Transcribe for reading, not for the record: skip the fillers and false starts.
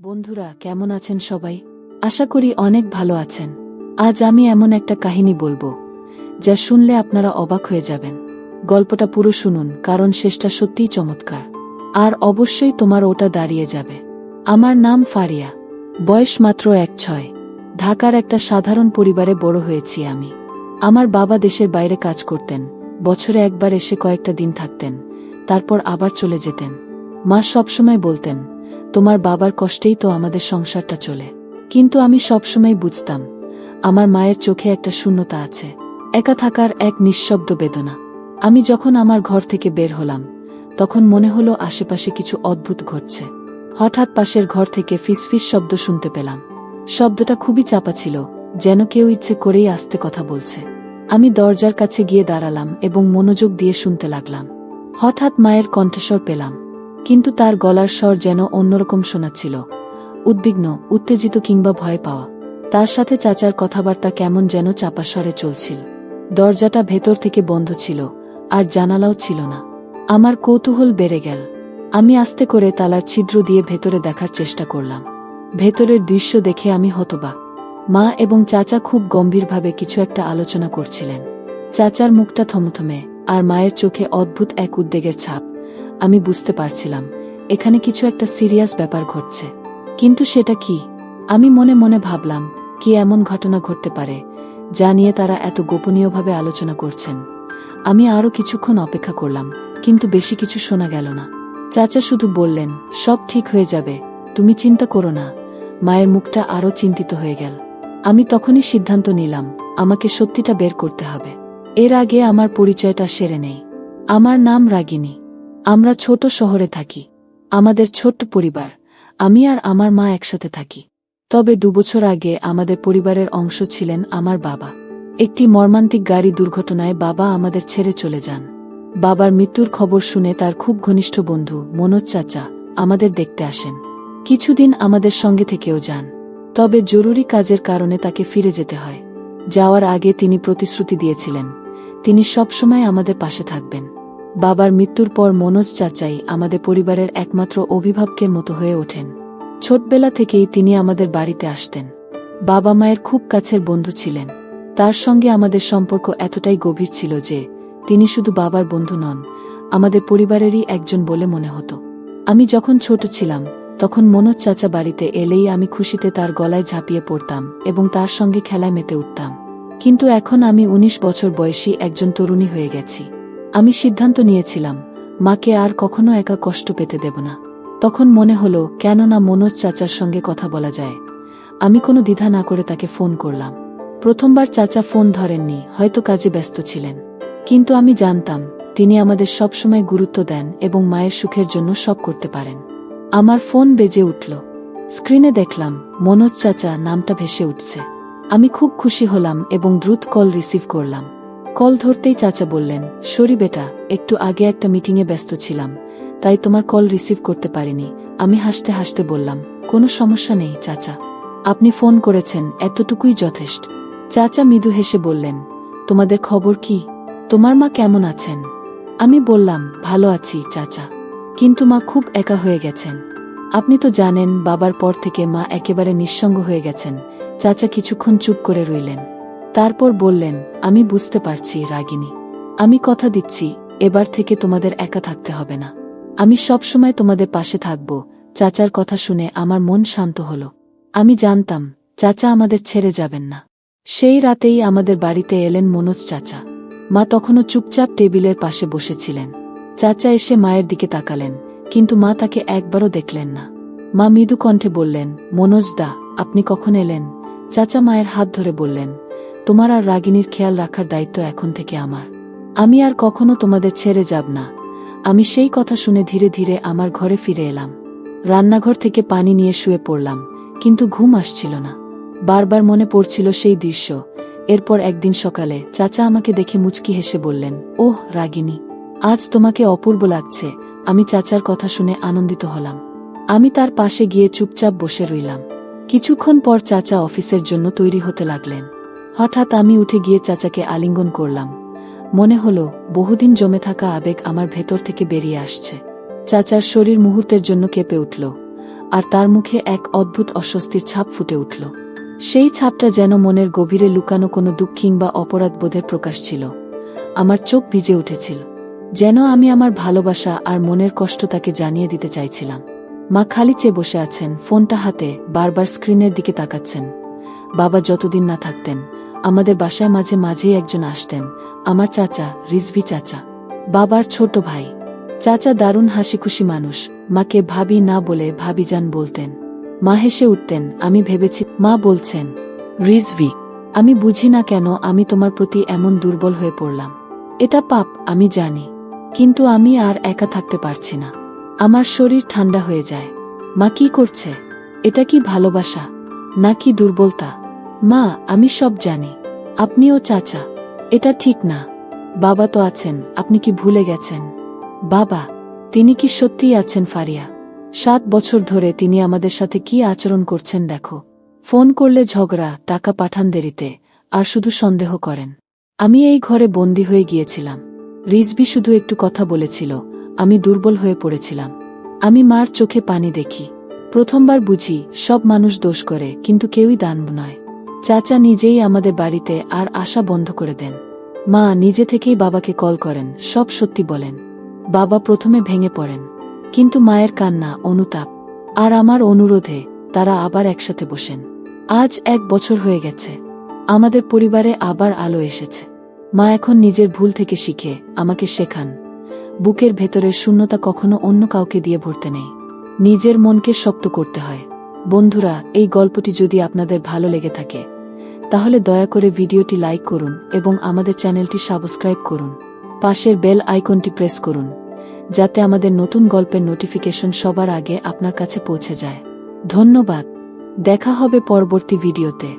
বন্ধুরা কেমন আছেন সবাই? আশা করি অনেক ভালো আছেন। আজ আমি এমন একটা কাহিনী বলবো যা শুনলে আপনারা অবাক হয়ে যাবেন। গল্পটা পুরো শুনুন, কারণ শেষটা সত্যিই চমৎকার। আর অবশ্যই তোমার ওটা দাঁড়িয়ে যাবে। আমার নাম ফারিয়া, বয়স মাত্র ১-৬। ঢাকার একটা সাধারণ পরিবারে বড় হয়েছি আমি। আমার বাবা দেশের বাইরে কাজ করতেন, বছরে একবার এসে কয়েকটা দিন থাকতেন, তারপর আবার চলে যেতেন। মা সবসময় বলতেন, তোমার বাবার কষ্টেই তো আমাদের সংসারটা চলে। কিন্তু আমি সবসময় বুঝতাম, আমার মায়ের চোখে একটা শূন্যতা আছে, একা থাকার এক নিঃশব্দ বেদনা। আমি যখন আমার ঘর থেকে বের হলাম, তখন মনে হলো আশেপাশে কিছু অদ্ভুত ঘটছে। হঠাৎ পাশের ঘর থেকে ফিসফিস শব্দ শুনতে পেলাম। শব্দটা খুবই চাপা ছিল, যেন কেউ ইচ্ছে করেই আস্তে কথা বলছে। আমি দরজার কাছে গিয়ে দাঁড়ালাম এবং মনোযোগ দিয়ে শুনতে লাগলাম। হঠাৎ মায়ের কণ্ঠস্বর পেলাম, কিন্তু তার গলার স্বর যেন অন্যরকম শোনাচ্ছিল, উদ্বিগ্ন, উত্তেজিত কিংবা ভয় পাওয়া। তার সাথে চাচার কথাবার্তা কেমন যেন চাপা স্বরে চলছিল। দরজাটা ভেতর থেকে বন্ধ ছিল, আর জানালাও ছিল না। আমার কৌতূহল বেড়ে গেল। আমি আস্তে করে তালার ছিদ্র দিয়ে ভেতরে দেখার চেষ্টা করলাম। ভেতরের দৃশ্য দেখে আমি হতবাক। মা এবং চাচা খুব গম্ভীরভাবে কিছু একটা আলোচনা করছিলেন। চাচার মুখটা থমথমে, আর মায়ের চোখে অদ্ভুত এক উদ্বেগের ছাপ। আমি বুঝতে পারছিলাম, এখানে কিছু একটা সিরিয়াস ব্যাপার ঘটছে। কিন্তু সেটা কি? আমি মনে মনে ভাবলাম, কি এমন ঘটনা ঘটতে পারে যা নিয়ে তারা এত গোপনীয়ভাবে আলোচনা করছেন। আমি আরও কিছুক্ষণ অপেক্ষা করলাম, কিন্তু বেশি কিছু শোনা গেল না। চাচা শুধু বললেন, সব ঠিক হয়ে যাবে, তুমি চিন্তা করো না। মায়ের মুখটা আরও চিন্তিত হয়ে গেল। আমি তখনই সিদ্ধান্ত নিলাম, আমাকে সত্যিটা বের করতে হবে। এর আগে আমার পরিচয়টা সেরে নেই। আমার নাম রাগিনী। আমরা ছোট শহরে থাকি। আমাদের ছোট্ট পরিবার, আমি আর আমার মা একসাথে থাকি। তবে ২ বছর আগে আমাদের পরিবারের অংশ ছিলেন আমার বাবা। একটি মর্মান্তিক গাড়ি দুর্ঘটনায় বাবা আমাদের ছেড়ে চলে যান। বাবার মৃত্যুর খবর শুনে তার খুব ঘনিষ্ঠ বন্ধু মনোজ চাচা আমাদের দেখতে আসেন। কিছুদিন আমাদের সঙ্গে থেকেও যান। তবে জরুরি কাজের কারণে তাকে ফিরে যেতে হয়। যাওয়ার আগে তিনি প্রতিশ্রুতি দিয়েছিলেন, তিনি সবসময় আমাদের পাশে থাকবেন। বাবার মৃত্যুর পর মনোজ চাচাই আমাদের পরিবারের একমাত্র অভিভাবকের মতো হয়ে ওঠেন। ছোটবেলা থেকেই তিনি আমাদের বাড়িতে আসতেন। বাবা মায়ের খুব কাছের বন্ধু ছিলেন। তার সঙ্গে আমাদের সম্পর্ক এতটাই গভীর ছিল যে তিনি শুধু বাবার বন্ধু নন, আমাদের পরিবারেরই একজন বলে মনে হতো। আমি যখন ছোট ছিলাম, তখন মনোজ চাচা বাড়িতে এলেই আমি খুশিতে তার গলায় ঝাঁপিয়ে পড়তাম এবং তার সঙ্গে খেলায় মেতে উঠতাম। কিন্তু এখন আমি ১৯ বছর বয়সী একজন তরুণী হয়ে গেছি। আমি সিদ্ধান্ত নিয়েছিলাম, মাকে আর কখনো একা কষ্ট পেতে দেব না। তখন মনে হলো, কেন না মনোজ চাচার সঙ্গে কথা বলা যায়। আমি কোনো দ্বিধা না করে তাকে ফোন করলাম। প্রথমবার চাচা ফোন ধরেননি, হয়তো কাজে ব্যস্ত ছিলেন। কিন্তু আমি জানতাম, তিনি আমাদের সবসময় গুরুত্ব দেন এবং মায়ের সুখের জন্য সব করতে পারেন। আমার ফোন বেজে উঠল। স্ক্রিনে দেখলাম মনোজ চাচা নামটা ভেসে উঠছে। আমি খুব খুশি হলাম এবং দ্রুত কল রিসিভ করলাম। কল ধরতেই চাচা বললেন, সরি বেটা, একটু আগে একটা মিটিংয়ে ব্যস্ত ছিলাম, তাই তোমার কল রিসিভ করতে পারিনি। আমি হাসতে হাসতে বললাম, কোনো সমস্যা নেই চাচা, আপনি ফোন করেছেন, এতটুকুই যথেষ্ট। চাচা মৃদু হেসে বললেন, তোমাদের খবর কি? তোমার মা কেমন আছেন? আমি বললাম, ভালো আছি চাচা, কিন্তু মা খুব একা হয়ে গেছেন। আপনি তো জানেন, বাবার পর থেকে মা একেবারে নিঃসঙ্গ হয়ে গেছেন। চাচা কিছুক্ষণ চুপ করে রইলেন। তারপর বললেন, আমি বুঝতে পারছি রাগিনী, আমি কথা দিচ্ছি, এবার থেকে তোমাদের একা থাকতে হবে না। আমি সবসময় তোমাদের পাশে থাকব। চাচার কথা শুনে আমার মন শান্ত হলো। আমি জানতাম, চাচা আমাদের ছেড়ে যাবেন না। সেই রাতেই আমাদের বাড়িতে এলেন মনোজ চাচা। মা তখনও চুপচাপ টেবিলের পাশে বসেছিলেন। চাচা এসে মায়ের দিকে তাকালেন, কিন্তু মা তাকে একবারও দেখলেন না। মা মৃদু কণ্ঠে বললেন, মনোজ দা, আপনি কখন এলেন? চাচা মায়ের হাত ধরে বললেন, তোমার আর রাগিনীর খেয়াল রাখার দায়িত্ব এখন থেকে আমার। আমি আর কখনো তোমাদের ছেড়ে যাব না। আমি সেই কথা শুনে ধীরে ধীরে আমার ঘরে ফিরে এলাম। রান্নাঘর থেকে পানি নিয়ে শুয়ে পড়লাম, কিন্তু ঘুম আসছিল না। বারবার মনে পড়ছিল সেই দৃশ্য। এরপর একদিন সকালে চাচা আমাকে দেখে মুচকি হেসে বললেন, ওহ রাগিনী, আজ তোমাকে অপূর্ব লাগছে। আমি চাচার কথা শুনে আনন্দিত হলাম। আমি তার পাশে গিয়ে চুপচাপ বসে রইলাম। কিছুক্ষণ পর চাচা অফিসের জন্য তৈরি হতে লাগলেন। হঠাৎ আমি উঠে গিয়ে চাচাকে আলিঙ্গন করলাম। মনে হলো, বহুদিন জমে থাকা আবেগ আমার ভেতর থেকে বেরিয়ে আসছে। চাচার শরীর মুহূর্তের জন্য কেঁপে উঠল। আর তার মুখে এক অদ্ভুত অস্বস্তির ছাপ ফুটে উঠল। সেই ছাপটা যেন মনের গভীরে লুকানো কোনো দুঃখ কিংবা অপরাধবোধের প্রকাশ ছিল। আমার চোখ ভিজে উঠেছিল, যেন আমি আমার ভালোবাসা আর মনের কষ্ট তাকে জানিয়ে দিতে চাইছিলাম। মা খালি চেয়ে বসে আছেন, ফোনটা হাতে, বারবার স্ক্রিনের দিকে তাকাচ্ছেন। বাবা যতদিন না থাকতেন, আমাদের বাসায় মাঝে মাঝেই একজন আসতেন, আমার চাচা, রিজভি চাচা, বাবার ছোট ভাই। চাচা দারুণ হাসিখুশি মানুষ, মাকে ভাবি না বলে ভাবিজান বলতেন। মা হেসে উঠতেন, আমি ভেবেছি মা বলছেন, রিজভি, আমি বুঝি না কেন আমি তোমার প্রতি এমন দুর্বল হয়ে পড়লাম। এটা পাপ, আমি জানি, কিন্তু আমি আর একা থাকতে পারছি না। আমার শরীর ঠান্ডা হয়ে যায়। মা কি করছে? এটা কি ভালোবাসা নাকি দুর্বলতা? মা, আমি সব জানি, আপনিও চাচা, এটা ঠিক না। বাবা তো আছেন, আপনি কি ভুলে গেছেন? বাবা, তিনি কি সত্যিই আছেন ফারিয়া? 7 বছর ধরে তিনি আমাদের সাথে কি আচরণ করছেন দেখো। ফোন করলে ঝগড়া, টাকা পাঠান দেরিতে, আর শুধু সন্দেহ করেন। আমি এই ঘরে বন্দী হয়ে গিয়েছিলাম। রিজভি শুধু একটু কথা বলেছিল, আমি দুর্বল হয়ে পড়েছিলাম। আমি মার চোখে পানি দেখি। প্রথমবার বুঝি সব মানুষ দোষ করে, কিন্তু কেউই দানব নয়। চাচা নিজেই আমাদের বাড়িতে আর আসা বন্ধ করে দেন। মা নিজে থেকেই বাবাকে কল করেন, সব সত্যি বলেন। বাবা প্রথমে ভেঙে পড়েন, কিন্তু মায়ের কান্না, অনুতাপ আর আমার অনুরোধে তারা আবার একসাথে বসেন। আজ 1 বছর হয়ে গেছে, আমাদের পরিবারে আবার আলো এসেছে। মা এখন নিজের ভুল থেকে শিখে আমাকে শেখান, বুকের ভেতরের শূন্যতা কখনো অন্য কাউকে দিয়ে ভরতে নেই, নিজের মনকে শক্ত করতে হয়। বন্ধুরা, এই গল্পটি যদি আপনাদের ভালো লেগে থাকে, তাহলে দয়া করে ভিডিওটি লাইক করুন এবং আমাদের চ্যানেলটি সাবস্ক্রাইব করুন। পাশের বেল আইকনটি প্রেস করুন, যাতে আমাদের নতুন গল্পের নোটিফিকেশন সবার আগে আপনার কাছে পৌঁছে যায়। ধন্যবাদ। দেখা হবে পরবর্তী ভিডিওতে।